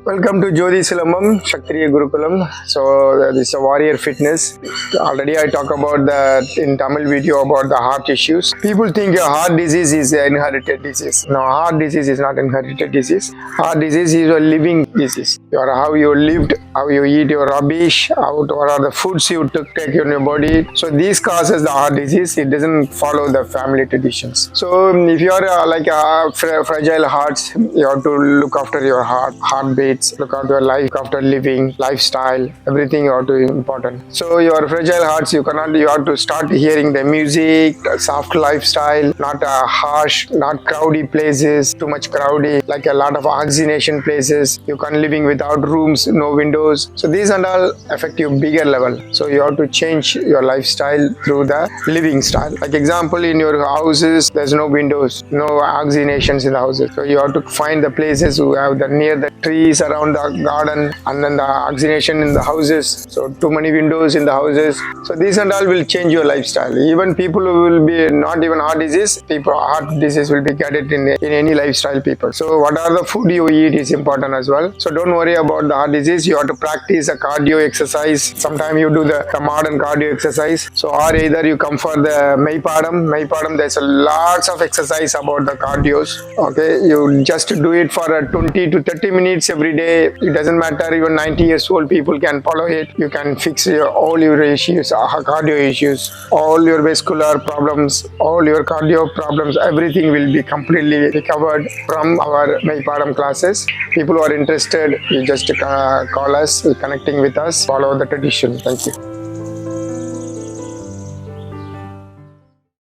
Welcome to Jothi Silambam Kshakthiriya Gurukulam. So this is a warrior fitness. Already I talk about in Tamil video about the heart issues. People think your heart disease is an inherited disease. No, heart disease is not inherited disease. Heart disease is a living disease. How you lived, how you eat your rubbish, what are the foods you take in your body. So these causes the heart disease. It doesn't follow the family traditions. So if you are fragile hearts, you have to look after your heartbeat. Look after your life, look after living, lifestyle, everything you have to important. So your fragile hearts, you have to start hearing the music, soft lifestyle, not harsh, not crowdy places, too much crowdy, like a lot of oxygenation places. You can't living without rooms, no windows. So these and all affect you bigger level. So you have to change your lifestyle through the living style. Like example, in your houses, there's no windows, no oxygenations in the houses. So you have to find the places who have near the trees around the garden, and then the oxygenation in the houses. So too many windows in the houses. So these and all will change your lifestyle. Even people who will be not even heart disease, heart disease will be get it in any lifestyle people. So what are the food you eat is important as well. So don't worry about the heart disease. You have to practice a cardio exercise. Sometimes you do the modern cardio exercise. So or either you come for the Maypadam, there's a lots of exercise about the cardios. Okay, you just do it for 20 to 30 minutes every day. It doesn't matter, even 90 years old people can follow it. You can fix all your issues, cardio issues, all your vascular problems, all your cardio problems, everything will be completely recovered from our Maypadam classes. People who are interested, you just call us, connecting with us, follow the tradition. Thank you.